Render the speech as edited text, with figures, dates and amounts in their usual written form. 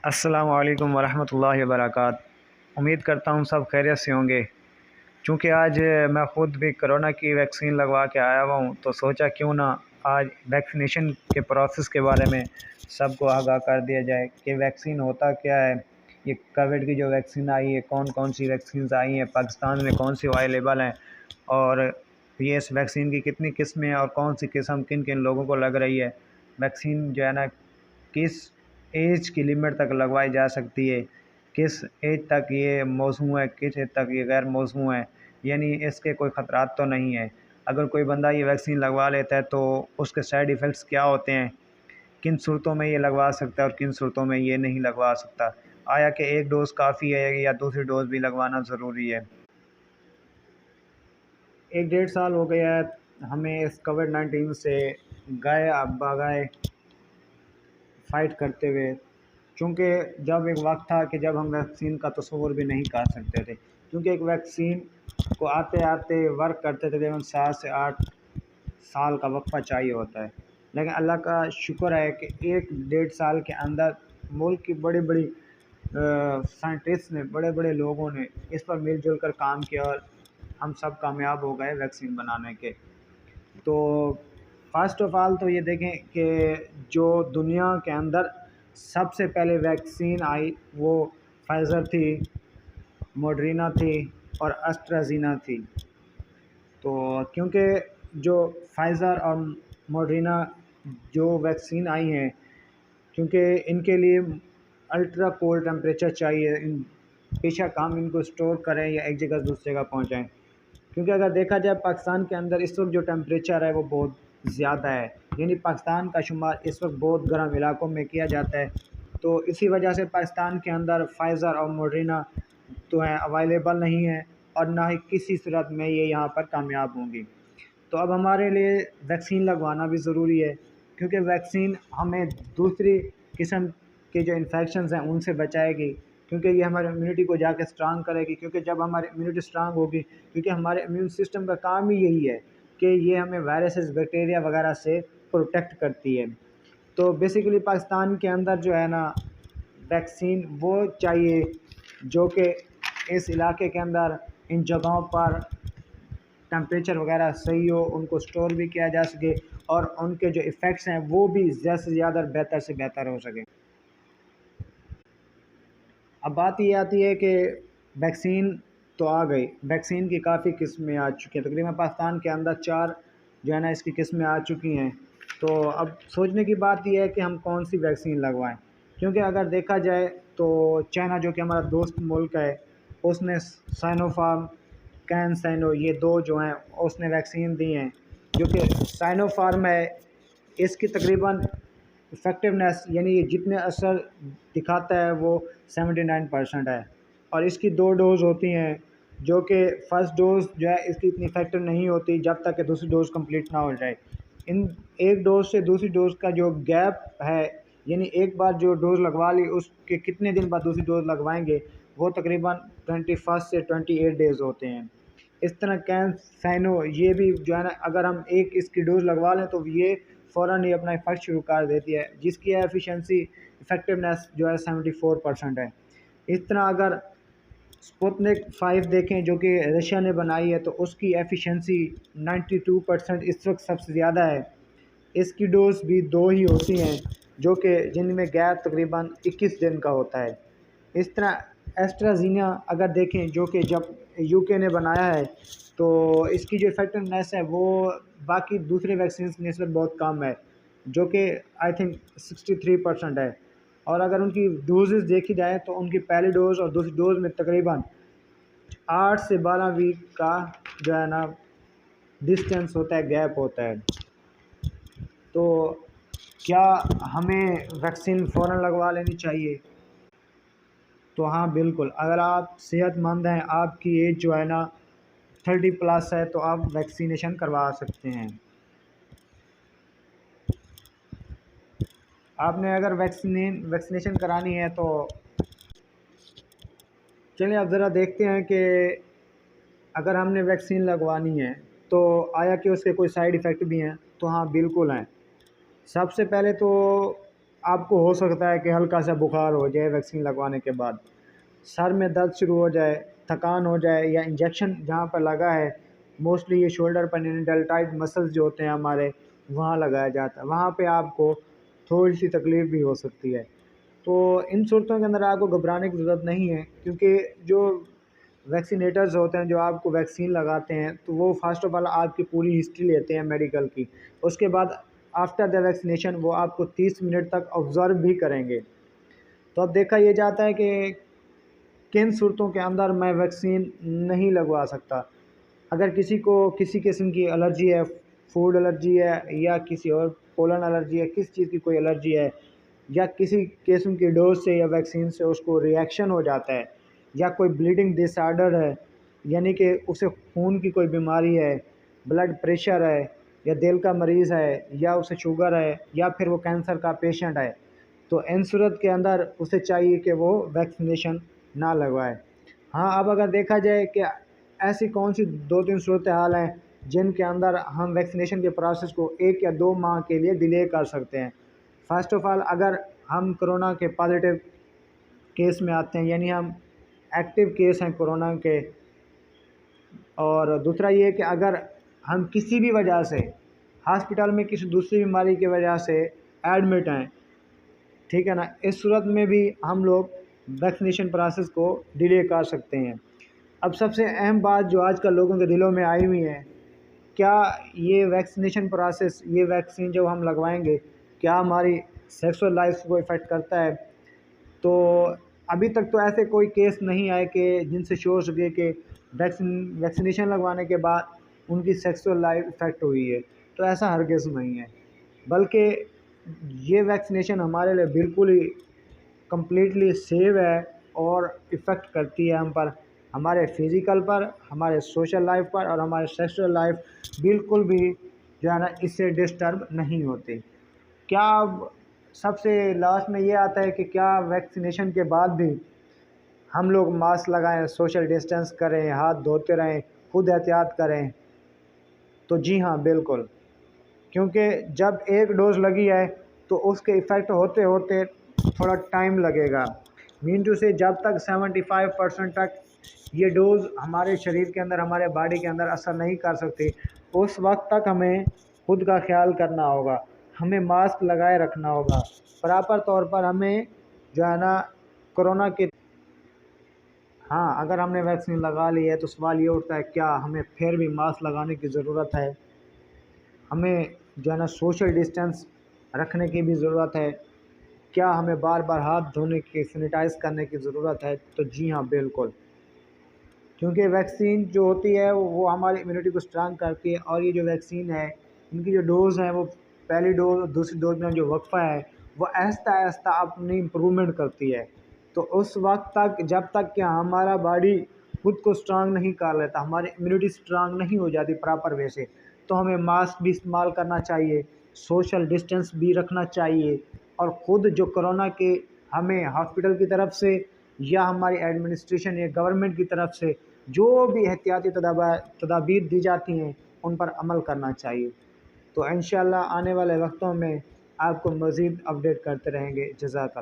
अस्सलामुअलैकुम वरहमतुल्लाहि वबरकातुहू। उम्मीद करता हूँ सब खैरियत से होंगे। चूँकि आज मैं ख़ुद भी कोरोना की वैक्सीन लगवा के आया हुआ हूँ, तो सोचा क्यों ना आज वैक्सीनेशन के प्रोसेस के बारे में सबको आगाह कर दिया जाए कि वैक्सीन होता क्या है। ये कोविड की जो वैक्सीन आई है, कौन कौन सी वैक्सीन आई हैं, पाकिस्तान में कौन सी अवेलेबल हैं, और ये इस वैक्सीन की कितनी किस्में हैं और कौन सी किस्म किन किन लोगों को लग रही है। वैक्सीन जो है ना, किस एज की लिमिट तक लगवाई जा सकती है, किस एज तक ये मौसू है, किस एज तक ये गैर मौसू है, यानी इसके कोई ख़तरात तो नहीं है। अगर कोई बंदा ये वैक्सीन लगवा लेता है तो उसके साइड इफ़ेक्ट्स क्या होते हैं, किन सूरतों में ये लगवा सकता है और किन सूरतों में ये नहीं लगवा सकता। आया कि एक डोज़ काफ़ी है या दूसरी डोज़ भी लगवाना ज़रूरी है। 1 डेढ़ साल हो गया है हमें इस कोविड-19 से गए बगाए फ़ाइट करते हुए। चूँकि जब एक वक़्त था कि जब हम वैक्सीन का तसव्वुर भी नहीं कर सकते थे, क्योंकि एक वैक्सीन को आते-आते वर्क करते तकरीबन 7 से 8 साल का वक़्फ़ा चाहिए होता है। लेकिन अल्लाह का शुक्र है कि 1 डेढ़ साल के अंदर मुल्क की बड़ी-बड़ी साइंटिस्ट ने, बड़े-बड़े लोगों ने इस पर मिल-जुल कर काम किया और हम सब कामयाब हो गए वैक्सीन बनाने के। तो फ़र्स्ट ऑफ़ ऑल तो ये देखें कि जो दुनिया के अंदर सबसे पहले वैक्सीन आई वो फाइज़र थी, मॉडर्ना थी और एस्ट्राज़ेनेका थी। तो क्योंकि जो फाइज़र और मॉडर्ना जो वैक्सीन आई हैं, क्योंकि इनके लिए अल्ट्रा कोल्ड टेम्परेचर चाहिए, बेशक हम इनको स्टोर करें या एक जगह से दूसरी जगह पहुँचाएँ। क्योंकि अगर देखा जाए पाकिस्तान के अंदर इस वक्त जो टेम्परेचर है वो बहुत ज़्यादा है, यानी पाकिस्तान का शुमार इस वक्त बहुत गर्म इलाकों में किया जाता है। तो इसी वजह से पाकिस्तान के अंदर फाइज़र और मॉडर्ना तो हैं अवेलेबल नहीं है, और ना ही किसी सूरत में ये यहाँ पर कामयाब होंगी। तो अब हमारे लिए वैक्सीन लगवाना भी ज़रूरी है, क्योंकि वैक्सीन हमें दूसरी किस्म के जो इन्फेक्शंस हैं उनसे बचाएगी, क्योंकि ये हमारे इम्यूनिटी को जाके स्ट्रांग करेगी। क्योंकि जब हमारी इम्यूनिटी स्ट्रांग होगी, क्योंकि हमारे इम्यून सिस्टम का काम ही यही है कि ये हमें वायरसेस, बैक्टीरिया वगैरह से प्रोटेक्ट करती है। तो बेसिकली पाकिस्तान के अंदर जो है ना, वैक्सीन वो चाहिए जो कि इस इलाके के अंदर इन जगहों पर टेम्परेचर वगैरह सही हो, उनको स्टोर भी किया जा सके और उनके जो इफ़ेक्ट्स हैं वो भी ज़्यादा से ज़्यादा बेहतर से बेहतर हो सके। अब बात ये आती है कि वैक्सीन तो आ गई, वैक्सीन की काफ़ी किस्में आ चुकी हैं, तकरीबन पाकिस्तान के अंदर 4 जो है ना इसकी किस्में आ चुकी हैं। तो अब सोचने की बात ये है कि हम कौन सी वैक्सीन लगवाएं, क्योंकि अगर देखा जाए तो चाइना जो कि हमारा दोस्त मुल्क है, उसने साइनोफार्म, कैनसाइनो, ये 2 जो हैं उसने वैक्सीन दी हैं। जो कि साइनोफार्म है, इसकी तकरीबन इफ़ेक्टिवनेस यानी ये जितने असर दिखाता है वो 79% है, और इसकी 2 डोज़ होती हैं, जो कि फ़र्स्ट डोज़ जो है इसकी इतनी इफ़ेक्टिव नहीं होती जब तक कि दूसरी डोज़ कंप्लीट ना हो जाए। इन एक डोज़ से दूसरी डोज़ का जो गैप है, यानी एक बार जो डोज़ लगवा ली उसके कितने दिन बाद दूसरी डोज़ लगवाएंगे, वो तकरीबन 21 से 28 डेज़ होते हैं। इस तरह कैंसैनो ये भी जो है ना, अगर हम एक इसकी डोज़ लगवा लें तो ये फ़ौरन ही अपना इफ़ेक्ट शुरू कर देती है, जिसकी एफिशिएंसी इफ़ेक्टिवनेस जो है 74% है। इस तरह अगर स्पुतनिक 5 देखें जो कि रशिया ने बनाई है, तो उसकी एफिशिएंसी 92% इस वक्त सबसे ज़्यादा है। इसकी डोज़ भी 2 ही होती हैं, जो कि जिनमें गैप तकरीबन 21 दिन का होता है। इस तरह एस्ट्राज़ेनेका अगर देखें, जो कि जब यूके ने बनाया है, तो इसकी जो इफ़ेक्टिवनेस है वो बाकी दूसरे वैक्सीन की निस्बत बहुत कम है, जो कि आई थिंक 63% है। और अगर उनकी डोज़ेज़ देखी जाए तो उनकी पहली डोज़ और दूसरी डोज़ में तकरीबन 8 से 12 वीक का जो है ना डिस्टेंस होता है, गैप होता है। तो क्या हमें वैक्सीन फ़ौरन लगवा लेनी चाहिए? तो हाँ, बिल्कुल, अगर आप सेहतमंद हैं, आपकी एज जो है ना 30 प्लस है, तो आप वैक्सीनेशन करवा सकते हैं। आपने अगर वैक्सीनेशन करानी है तो चलिए अब ज़रा देखते हैं कि अगर हमने वैक्सीन लगवानी है तो आया कि उसके कोई साइड इफ़ेक्ट भी हैं? तो हाँ, बिल्कुल हैं। सबसे पहले तो आपको हो सकता है कि हल्का सा बुखार हो जाए वैक्सीन लगवाने के बाद, सर में दर्द शुरू हो जाए, थकान हो जाए, या इंजेक्शन जहाँ पर लगा है, मोस्टली ये शोल्डर पर डेल्टाइड मसल्स जो होते हैं हमारे, वहाँ लगाया जाता है, वहाँ पे आपको थोड़ी सी तकलीफ़ भी हो सकती है। तो इन सूरतों के अंदर आपको घबराने की ज़रूरत नहीं है, क्योंकि जो वैक्सीनेटर्स होते हैं जो आपको वैक्सीन लगाते हैं, तो वो फ़र्स्ट ऑफ़ ऑल आपकी पूरी हिस्ट्री लेते हैं मेडिकल की। उसके बाद आफ्टर द वैक्सीनेशन वो आपको 30 मिनट तक ऑब्ज़र्व भी करेंगे। तो अब देखा ये जाता है कि किन सूरतों के अंदर मैं वैक्सीन नहीं लगवा सकता। अगर किसी को किसी किस्म की एलर्जी है, फूड एलर्जी है, या किसी और पोलन एलर्जी है, किस चीज़ की कोई एलर्जी है, या किसी किस्म की डोज से या वैक्सीन से उसको रिएक्शन हो जाता है, या कोई ब्लीडिंग डिसऑर्डर है, यानी कि उसे खून की कोई बीमारी है, ब्लड प्रेशर है, या दिल का मरीज़ है, या उसे शुगर है, या फिर वो कैंसर का पेशेंट है, तो इन सूरत के अंदर उसे चाहिए कि वो वैक्सीनेशन ना लगवाए। हाँ, अब अगर देखा जाए कि ऐसी कौन सी 2-3 सूरत हाल हैं जिनके अंदर हम वैक्सीनेशन के प्रोसेस को 1 या 2 माह के लिए डिले कर सकते हैं। फ़र्स्ट ऑफ़ ऑल, अगर हम कोरोना के पॉज़िटिव केस में आते हैं, यानी हम एक्टिव केस हैं कोरोना के, और दूसरा ये है कि अगर हम किसी भी वजह से हॉस्पिटल में किसी दूसरी बीमारी की वजह से एडमिट हैं, ठीक है ना, इस सूरत में भी हम लोग वैक्सीनेशन प्रोसेस को डिले कर सकते हैं। अब सबसे अहम बात जो आजकल लोगों के दिलों में आई हुई है, क्या ये वैक्सीनेशन प्रोसेस, ये वैक्सीन जब हम लगवाएंगे, क्या हमारी सेक्सुअल लाइफ को इफ़ेक्ट करता है? तो अभी तक तो ऐसे कोई केस नहीं आए कि जिनसे शो हो सके कि वैक्सीनेशन लगवाने के बाद उनकी सेक्सुअल लाइफ इफ़ेक्ट हुई है। तो ऐसा हरगिज़ नहीं है, बल्कि ये वैक्सीनेशन हमारे लिए बिल्कुल ही कम्प्लीटली सेव है, और इफ़ेक्ट करती है हम पर, हमारे फ़िज़िकल पर, हमारे सोशल लाइफ पर, और हमारे सेक्सुअल लाइफ बिल्कुल भी जो है ना इससे डिस्टर्ब नहीं होती। क्या अब सबसे लास्ट में ये आता है कि क्या वैक्सीनेशन के बाद भी हम लोग मास्क लगाएं, सोशल डिस्टेंस करें, हाथ धोते रहें, खुद एहतियात करें? तो जी हाँ, बिल्कुल। क्योंकि जब एक डोज़ लगी है तो उसके इफ़ेक्ट होते होते थोड़ा टाइम लगेगा। मीन टू से जब तक 75% तक ये डोज़ हमारे शरीर के अंदर, हमारे बॉडी के अंदर असर नहीं कर सकती, उस वक्त तक हमें खुद का ख्याल करना होगा, हमें मास्क लगाए रखना होगा, प्रॉपर तौर पर हमें जो है ना कोरोना के। हाँ, अगर हमने वैक्सीन लगा ली है तो सवाल ये उठता है, क्या हमें फिर भी मास्क लगाने की ज़रूरत है? हमें जो है ना सोशल डिस्टेंस रखने की भी ज़रूरत है? क्या हमें बार बार हाथ धोने की, सैनिटाइज़ करने की ज़रूरत है? तो जी हाँ, बिल्कुल। क्योंकि वैक्सीन जो होती है वो हमारी इम्यूनिटी को स्ट्रांग करती है, और ये जो वैक्सीन है, इनकी जो डोज़ है, वो पहली डोज़ दूसरी डोज़ में जो वक्फ़ा है वो आहिस्ता-आहिस्ता अपनी इम्प्रूवमेंट करती है। तो उस वक़्त तक, जब तक कि हमारा बॉडी खुद को स्ट्रांग नहीं कर लेता, हमारी इम्यूनिटी स्ट्रांग नहीं हो जाती प्रॉपर वे से, तो हमें मास्क भी इस्तेमाल करना चाहिए, सोशल डिस्टेंस भी रखना चाहिए, और ख़ुद जो कोरोना के हमें हॉस्पिटल की तरफ से या हमारी एडमिनिस्ट्रेशन या गवर्नमेंट की तरफ से जो भी एहतियाती तदाबीर दी जाती हैं, उन पर अमल करना चाहिए। तो इंशाअल्लाह आने वाले वक्तों में आपको मज़ीद अपडेट करते रहेंगे। जज़ाकल्लाह।